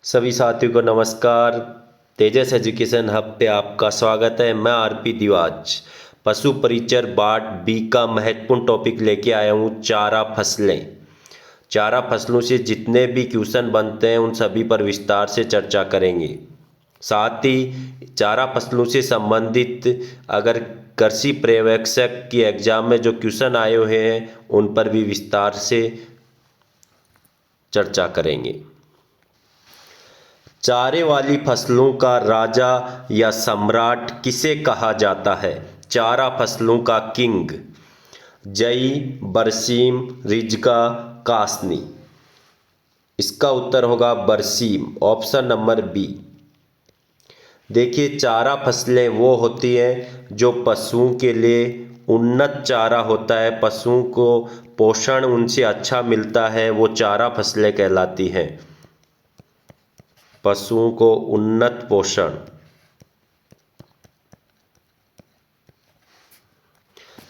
सभी साथियों को नमस्कार। तेजस एजुकेशन हब पे आपका स्वागत है। मैं आरपी दिवाज पशु परिचर पार्ट बी का महत्वपूर्ण टॉपिक लेके आया हूँ, चारा फसलें। चारा फसलों से जितने भी क्वेश्चन बनते हैं उन सभी पर विस्तार से चर्चा करेंगे। साथ ही चारा फसलों से संबंधित अगर कृषि पर्यवेक्षक की एग्जाम में जो क्वेश्चन आए हुए हैं उन पर भी विस्तार से चर्चा करेंगे। चारे वाली फसलों का राजा या सम्राट किसे कहा जाता है? चारा फसलों का किंग। जई, बरसीम, रिजका, कासनी। इसका उत्तर होगा बरसीम, ऑप्शन नंबर बी। देखिए, चारा फसलें वो होती हैं जो पशुओं के लिए उन्नत चारा होता है, पशुओं को पोषण उनसे अच्छा मिलता है, वो चारा फसलें कहलाती हैं। पशुओं को उन्नत पोषण।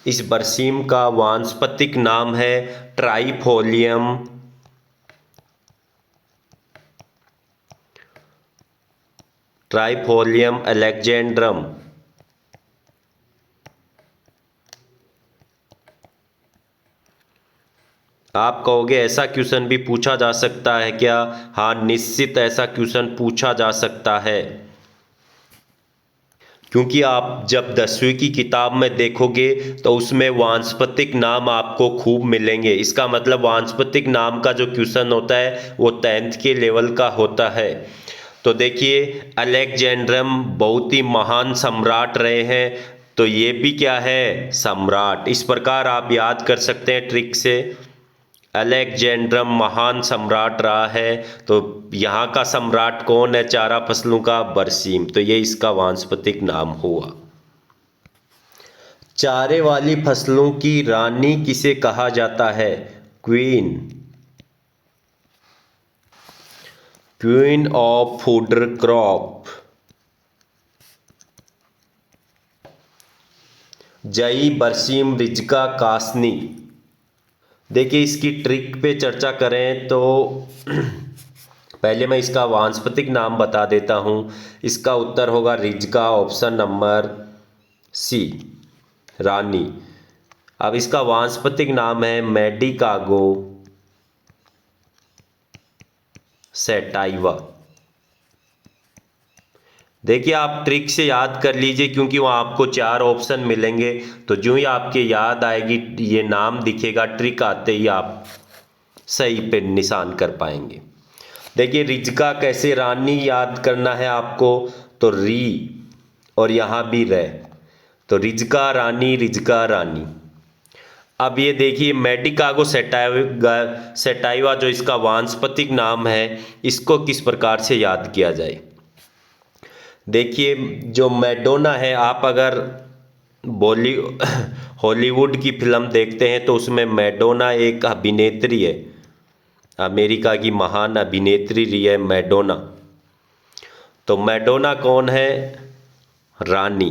इस बरसीम का वानस्पतिक नाम है ट्राइफोलियम अलेक्जेंड्रम। आप कहोगे ऐसा क्वेश्चन भी पूछा जा सकता है क्या? हाँ, निश्चित ऐसा क्वेश्चन पूछा जा सकता है, क्योंकि आप जब 10वीं की किताब में देखोगे तो उसमें वानस्पतिक नाम आपको खूब मिलेंगे। इसका मतलब वानस्पतिक नाम का जो क्वेश्चन होता है वो 10th के लेवल का होता है। तो देखिए, अलेक्जेंड्रम बहुत ही महान सम्राट रहे हैं, तो ये भी क्या है? सम्राट। इस प्रकार आप याद कर सकते हैं ट्रिक से। अलेक्जेंड्रम महान सम्राट रहा है, तो यहाँ का सम्राट कौन है चारा फसलों का? बरसीम। तो ये इसका वानस्पतिक नाम हुआ। चारे वाली फसलों की रानी किसे कहा जाता है? Queen. Queen of fodder crop. जई, बरसीम, रिजका, कासनी। देखिए, इसकी ट्रिक पे चर्चा करें तो पहले मैं इसका वानस्पतिक नाम बता देता हूँ। इसका उत्तर होगा रिजका, ऑप्शन नंबर सी, रानी। अब इसका वानस्पतिक नाम है मेडिकागो सैटाइवा। देखिए, आप ट्रिक से याद कर लीजिए, क्योंकि वहाँ आपको 4 ऑप्शन मिलेंगे, तो जो ही आपके याद आएगी, ये नाम दिखेगा, ट्रिक आते ही आप सही पे निशान कर पाएंगे। देखिए, रिजका कैसे रानी याद करना है आपको, तो री और यहाँ भी रे, तो रिजका रानी, रिजका रानी। अब ये देखिए, मेडिकागो सैटाइवा जो इसका वानस्पतिक नाम है, इसको किस प्रकार से याद किया जाए? देखिए, जो मैडोना है, आप अगर बॉली हॉलीवुड की फिल्म देखते हैं तो उसमें मैडोना एक अभिनेत्री है, अमेरिका की महान अभिनेत्री रही है मैडोना। तो मैडोना कौन है? रानी।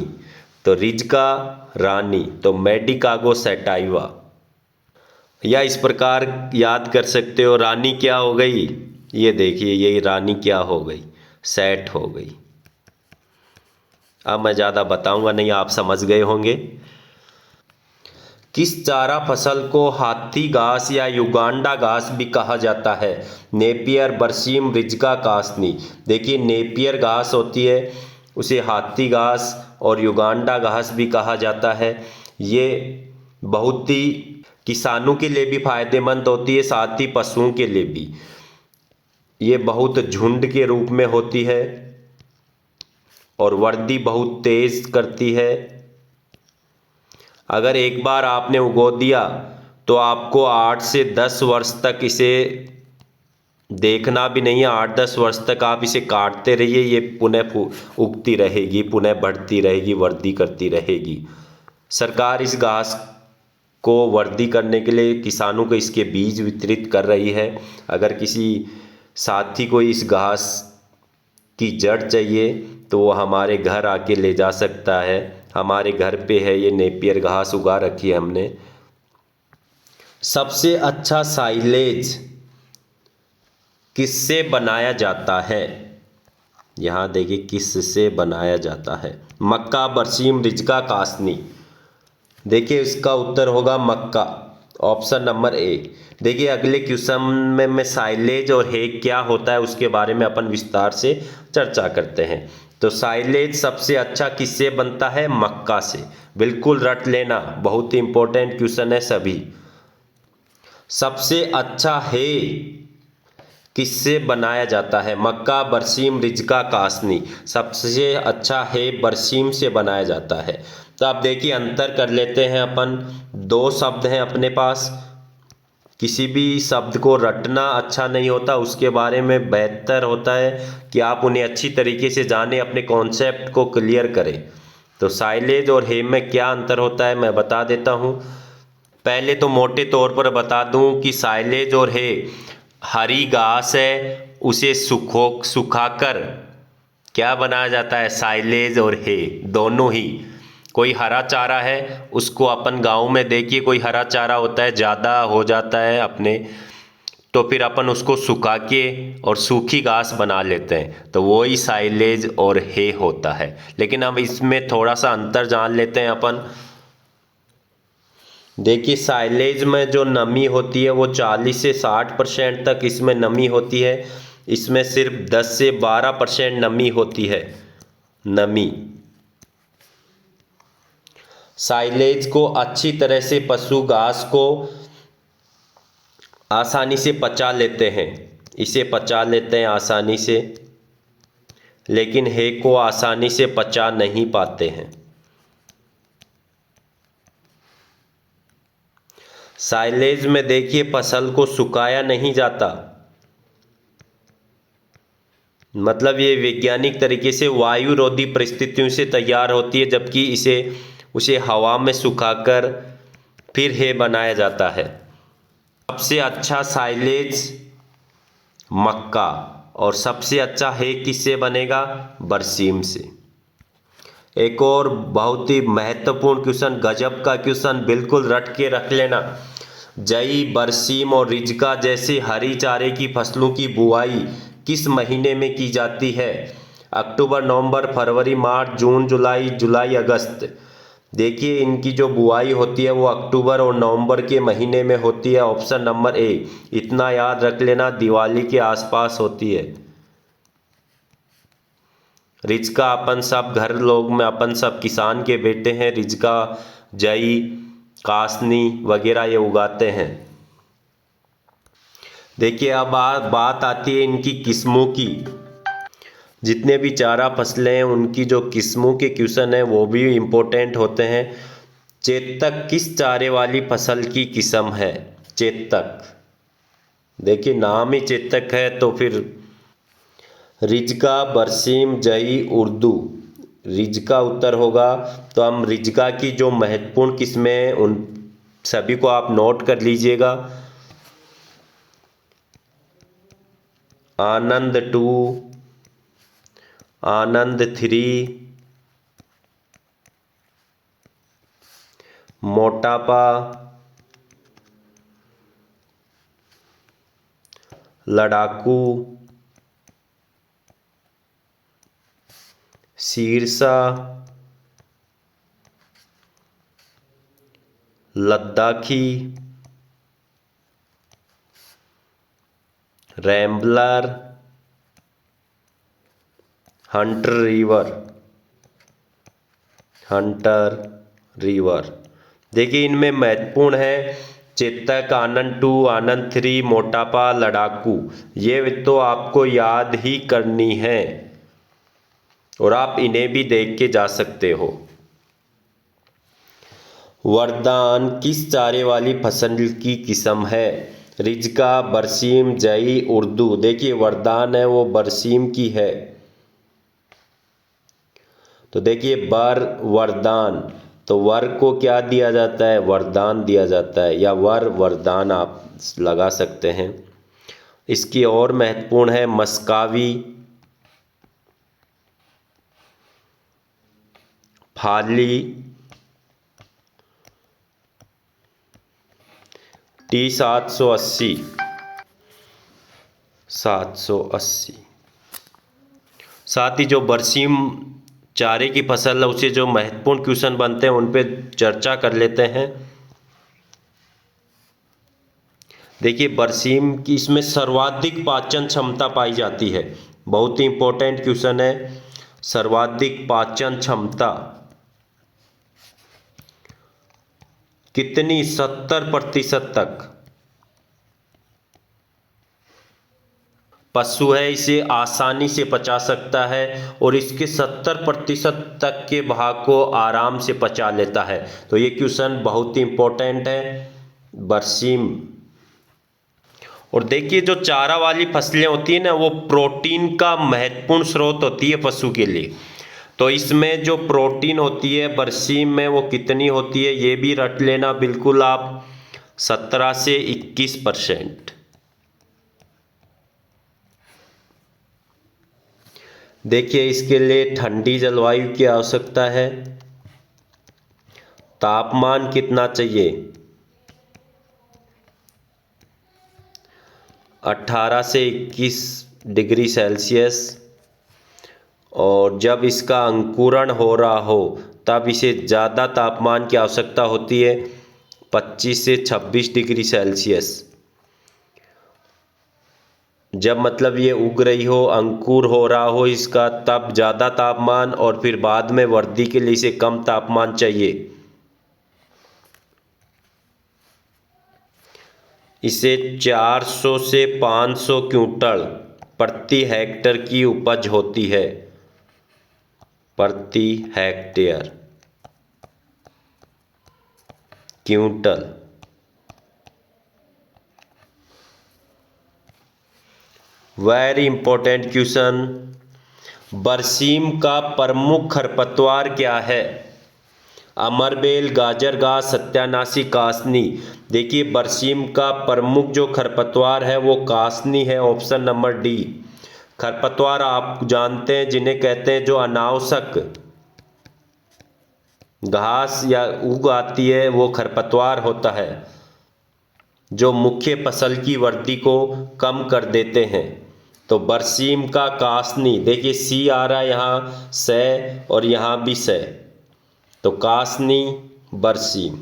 तो रिजका रानी, तो मेडिकागो सैटाइवा। या इस प्रकार याद कर सकते हो, रानी क्या हो गई? ये देखिए, यही रानी क्या हो गई? सेट हो गई। अब मैं ज़्यादा बताऊंगा नहीं, आप समझ गए होंगे। किस चारा फसल को हाथी घास या युगांडा घास भी कहा जाता है? नेपियर, बरसीम, रिजका, कासनी। देखिए, नेपियर घास होती है, उसे हाथी घास और युगांडा घास भी कहा जाता है। ये बहुत ही किसानों के लिए भी फायदेमंद होती है, साथ ही पशुओं के लिए भी। ये बहुत झुंड के रूप में होती है और वृद्धि बहुत तेज करती है। अगर एक बार आपने उगो दिया तो आपको 8 से 10 वर्ष तक इसे देखना भी नहीं है। 8-10 वर्ष तक आप इसे काटते रहिए, ये पुनः उगती रहेगी, पुनः बढ़ती रहेगी, वृद्धि करती रहेगी। सरकार इस घास को वृद्धि करने के लिए किसानों को इसके बीज वितरित कर रही है। अगर किसी साथी को इस घास की जड़ चाहिए तो वो हमारे घर आके ले जा सकता है। हमारे घर पे है, ये नेपियर घास उगा रखी है हमने। सबसे अच्छा साइलेज किससे बनाया जाता है? यहाँ देखिए किससे बनाया जाता है। मक्का, बरसीम, रिजका, कासनी। देखिए इसका उत्तर होगा मक्का, ऑप्शन नंबर ए। देखिए अगले क्वेश्चन में मैं साइलेज और हे क्या होता है उसके बारे में अपन विस्तार से चर्चा करते हैं। तो साइलेज सबसे अच्छा किससे बनता है? मक्का से। बिल्कुल रट लेना, बहुत ही इंपॉर्टेंट क्वेश्चन है सभी। सबसे अच्छा हे किससे बनाया जाता है? मक्का, बरसीम, रिजका, कासनी। सबसे अच्छा है बरसीम से बनाया जाता है। तो आप देखिए अंतर कर लेते हैं अपन। दो शब्द हैं अपने पास, किसी भी शब्द को रटना अच्छा नहीं होता, उसके बारे में बेहतर होता है कि आप उन्हें अच्छी तरीके से जानें, अपने कॉन्सेप्ट को क्लियर करें। तो साइलेज और हे में क्या अंतर होता है मैं बता देता हूँ। पहले तो मोटे तौर पर बता दूं कि साइलेज और हे हरी घास है, उसे सुखाकर क्या बनाया जाता है? साइलेज और हे दोनों ही। कोई हरा चारा है, उसको अपन गांव में देखिए कोई हरा चारा होता है, ज़्यादा हो जाता है अपने, तो फिर अपन उसको सुखा के और सूखी घास बना लेते हैं, तो वो ही साइलेज और हे होता है। लेकिन अब इसमें थोड़ा सा अंतर जान लेते हैं अपन। देखिए साइलेज में जो नमी होती है वो 40 से 60% तक इसमें नमी होती है। इसमें सिर्फ 10 से 12% नमी होती है। नमी साइलेज को अच्छी तरह से पशु घास को आसानी से पचा लेते हैं, इसे पचा लेते हैं आसानी से, लेकिन हे को आसानी से पचा नहीं पाते हैं। साइलेज में देखिए फसल को सुखाया नहीं जाता, मतलब ये वैज्ञानिक तरीके से वायु रोधी परिस्थितियों से तैयार होती है, जबकि उसे हवा में सुखाकर फिर हे बनाया जाता है। सबसे अच्छा साइलेज मक्का और सबसे अच्छा हे किससे बनेगा? बरसीम से। एक और बहुत ही महत्वपूर्ण क्वेश्चन, गजब का क्वेश्चन, बिल्कुल रट के रख लेना। जई, बरसीम और रिजका जैसे हरी चारे की फसलों की बुआई किस महीने में की जाती है? अक्टूबर, नवंबर, फरवरी, मार्च, जून, जुलाई, जुलाई अगस्त। देखिए इनकी जो बुआई होती है वो अक्टूबर और नवंबर के महीने में होती है, ऑप्शन नंबर ए। इतना याद रख लेना, दिवाली के आसपास होती है। रिजका अपन सब घर लोग में अपन सब किसान के बेटे हैं, रिजका, जई, कासनी वगैरह ये उगाते हैं। देखिए अब बात आती है इनकी किस्मों की। जितने भी चारा फसलें हैं उनकी जो किस्मों के क्वेश्चन हैं वो भी इम्पोर्टेंट होते हैं। चेतक किस चारे वाली फसल की किस्म है? चेतक, देखिए नाम ही चेतक है तो फिर रिजका, बरसीम, जई, उर्दू। रिजका उत्तर होगा। तो हम रिजका की जो महत्वपूर्ण किस्में हैं उन सभी को आप नोट कर लीजिएगा। आनंद 2, आनंद 3, मोटापा, लड़ाकू, शीरसा, Ladakhi, Rambler, Hunter River. Hunter River. देखिए इनमें महत्वपूर्ण है चेतक, आनंद 2, आनंद 3, मोटापा, लड़ाकू। ये तो आपको याद ही करनी है और आप इन्हें भी देख के जा सकते हो। वरदान किस चारे वाली फसल की किस्म है? रिजका, बरसीम, जई, उर्दू। देखिए वरदान है वो बरसीम की है। तो देखिए बर, वरदान, तो वर को क्या दिया जाता है? वरदान दिया जाता है, या वर वरदान आप लगा सकते हैं। इसकी और महत्वपूर्ण है मस्कावी, फाली, T 780। 780। साथ ही जो बरसीम चारे की फसल है उसे जो महत्वपूर्ण क्वेश्चन बनते हैं उन पे चर्चा कर लेते हैं। देखिए बरसीम की इसमें सर्वाधिक पाचन क्षमता पाई जाती है, बहुत ही इंपॉर्टेंट क्वेश्चन है। सर्वाधिक पाचन क्षमता कितनी? 70% तक। पशु है इसे आसानी से पचा सकता है और इसके 70% तक के भाग को आराम से पचा लेता है। तो ये क्वेश्चन बहुत ही इंपॉर्टेंट है बरसीम। और देखिए जो चारा वाली फसलें होती है ना वो प्रोटीन का महत्वपूर्ण स्रोत होती है पशु के लिए। तो इसमें जो प्रोटीन होती है बरसीम में वो कितनी होती है ये भी रट लेना बिल्कुल आप, 17 से 21%। देखिए इसके लिए ठंडी जलवायु की आवश्यकता है। तापमान कितना चाहिए? 18 से 21 डिग्री सेल्सियस। और जब इसका अंकुरण हो रहा हो तब इसे ज़्यादा तापमान की आवश्यकता होती है, 25 से 26 डिग्री सेल्सियस। जब मतलब ये उग रही हो, अंकुर हो रहा हो इसका, तब ज़्यादा तापमान, और फिर बाद में वृद्धि के लिए इसे कम तापमान चाहिए। इसे 400 से 500 क्विंटल प्रति हेक्टेयर की उपज होती है, प्रति hectare quintal. Very important question. बरसीम का प्रमुख खरपतवार क्या है? अमरबेल, गाजर घास, सत्यानाशी, कासनी। देखिए बरसीम का प्रमुख जो खरपतवार है वो कासनी है, ऑप्शन नंबर डी। खरपतवार आप जानते हैं जिन्हें कहते हैं जो अनावश्यक घास या उग आती है वो खरपतवार होता है, जो मुख्य फसल की वृद्धि को कम कर देते हैं। तो बरसीम का कासनी, देखिए सी आ रहा है यहाँ से और यहाँ भी से, तो कासनी बरसीम।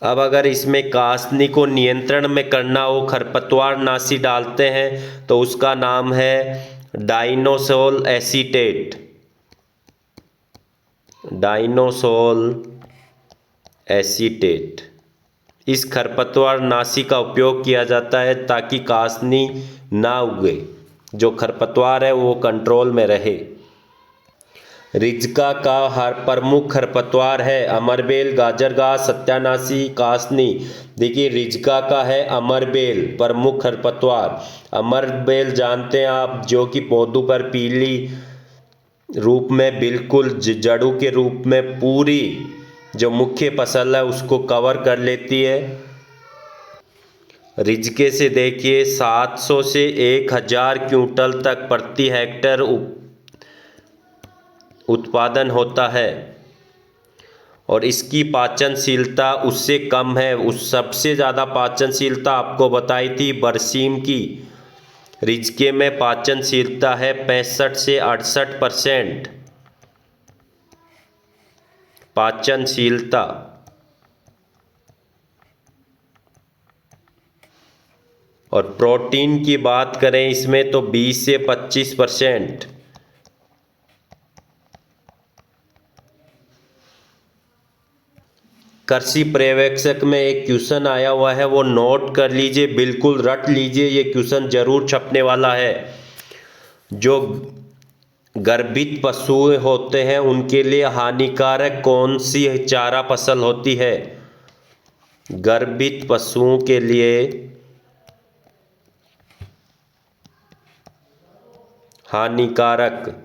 अब अगर इसमें कासनी को नियंत्रण में करना हो, खरपतवार नाशी डालते हैं तो उसका नाम है डाइनोसोल एसीटेट। डाइनोसोल एसीटेट। इस खरपतवार नाशी का उपयोग किया जाता है ताकि कासनी ना उगे, जो खरपतवार है वो कंट्रोल में रहे। रिज्का का हर प्रमुख खरपतवार है अमरबेल, गाजर घास, सत्यानाशी, कासनी। देखिए रिज्का का है अमरबेल प्रमुख खरपतवार। अमरबेल जानते हैं आप, जो कि पौधों पर पीली रूप में बिल्कुल जड़ों के रूप में पूरी जो मुख्य फसल है उसको कवर कर लेती है। रिज्के से देखिए 700 से 1000 क्विंटल तक प्रति हेक्टेयर उत्पादन होता है और इसकी पाचनशीलता उससे कम है। उस सबसे ज़्यादा पाचनशीलता आपको बताई थी बरसीम की। रिज्के में पाचनशीलता है 65 से 68% पाचनशीलता। और प्रोटीन की बात करें इसमें तो 20 से 25%। कृषि पर्यवेक्षक में एक क्वेश्चन आया हुआ है वो नोट कर लीजिए, बिल्कुल रट लीजिए, ये क्वेश्चन जरूर छपने वाला है। जो गर्भित पशु होते हैं उनके लिए हानिकारक कौन सी चारा फसल होती है? गर्भित पशुओं के लिए हानिकारक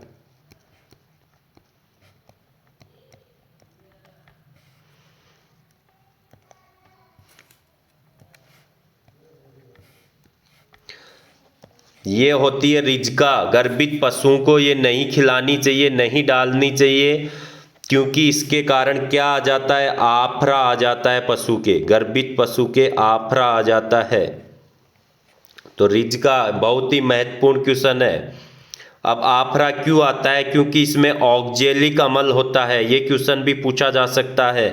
ये होती है रिज्का। गर्भित पशुओं को ये नहीं खिलानी चाहिए, नहीं डालनी चाहिए, क्योंकि इसके कारण क्या आ जाता है, आफरा आ जाता है पशु के, गर्भित पशु के आफरा आ जाता है। तो रिज का बहुत ही महत्वपूर्ण क्वेश्चन है। अब आफरा क्यों आता है? क्योंकि इसमें ऑक्जेलिक अम्ल होता है। ये क्वेश्चन भी पूछा जा सकता है।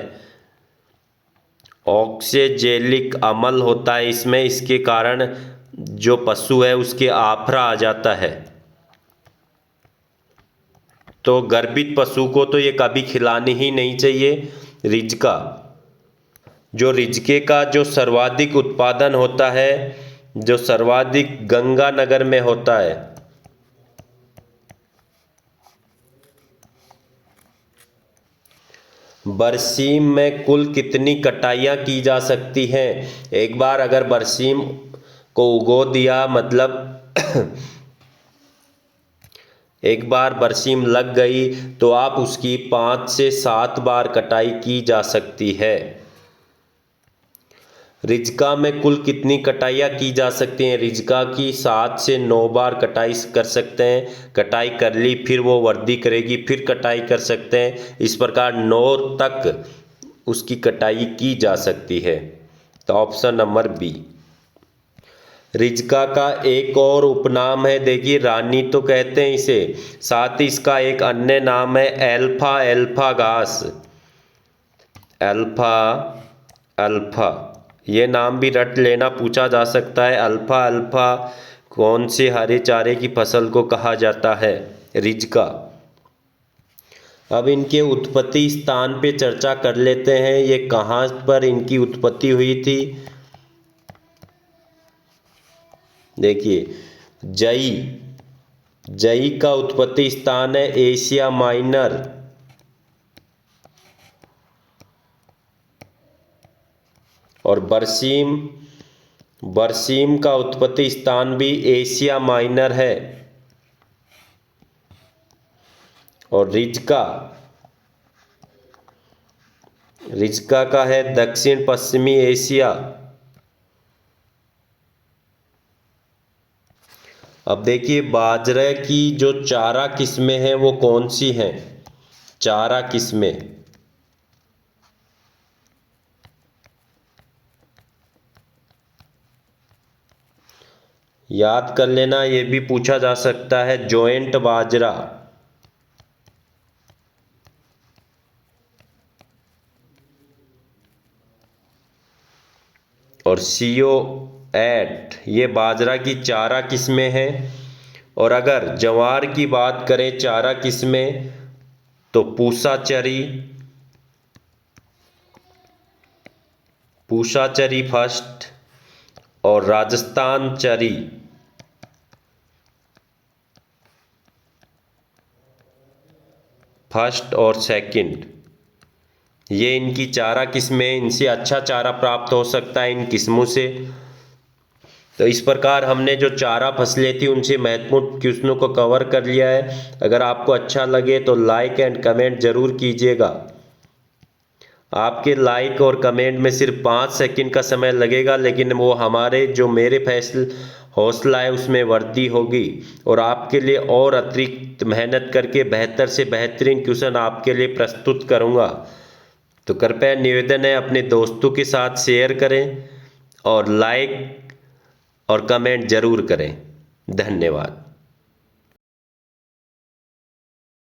ऑक्सेजेलिक अम्ल होता है इसमें, इसके कारण जो पशु है उसके आफरा आ जाता है। तो गर्भित पशु को तो ये कभी खिलानी ही नहीं चाहिए रिजका। जो रिजके का जो सर्वाधिक उत्पादन होता है, जो सर्वाधिक गंगानगर में होता है। बरसीम में कुल कितनी कटाइयाँ की जा सकती हैं? एक बार अगर बरसीम को उगो दिया, मतलब एक बार बरसीम लग गई तो आप उसकी 5 से 7 बार कटाई की जा सकती है। रिजका में कुल कितनी कटाइयाँ की जा सकती हैं? रिजका की 7 से 9 बार कटाई कर सकते हैं। कटाई कर ली, फिर वो वृद्धि करेगी, फिर कटाई कर सकते हैं। इस प्रकार 9 तक उसकी कटाई की जा सकती है। तो ऑप्शन नंबर बी। रिजका का एक और उपनाम है, देखिए रानी तो कहते हैं इसे, साथ ही इसका एक अन्य नाम है एल्फा एल्फा घास। अल्फा अल्फा, ये नाम भी रट लेना, पूछा जा सकता है। अल्फा अल्फा कौन से हरे चारे की फसल को कहा जाता है? रिजका। अब इनके उत्पत्ति स्थान पे चर्चा कर लेते हैं। ये कहाँ पर इनकी उत्पत्ति हुई थी? देखिए जई का उत्पत्ति स्थान है एशिया माइनर। और बरसीम का उत्पत्ति स्थान भी एशिया माइनर है। और रिजका का है दक्षिण पश्चिमी एशिया। अब देखिए बाजरे की जो चारा किस्में हैं वो कौन सी हैं? चारा किस्में याद कर लेना, ये भी पूछा जा सकता है। जॉइंट बाजरा और CO8, ये बाजरा की चारा किस्में हैं। और अगर ज्वार की बात करें चारा किस्में, तो पूसा चरी फर्स्ट और राजस्थान चरी फर्स्ट और सेकंड, ये इनकी चारा किस्में। इनसे अच्छा चारा प्राप्त हो सकता है इन किस्मों से। तो इस प्रकार हमने जो चारा फसलें थी उनसे महत्वपूर्ण क्वेश्चनों को कवर कर लिया है। अगर आपको अच्छा लगे तो लाइक एंड कमेंट जरूर कीजिएगा। आपके लाइक और कमेंट में सिर्फ 5 सेकंड का समय लगेगा, लेकिन वो हमारे जो मेरे हौसला है उसमें वृद्धि होगी। और आपके लिए और अतिरिक्त मेहनत करके बेहतर से बेहतरीन क्वेश्चन आपके लिए प्रस्तुत करूँगा। तो कृपया निवेदन है अपने दोस्तों के साथ शेयर करें और लाइक और कमेंट जरूर करें। धन्यवाद।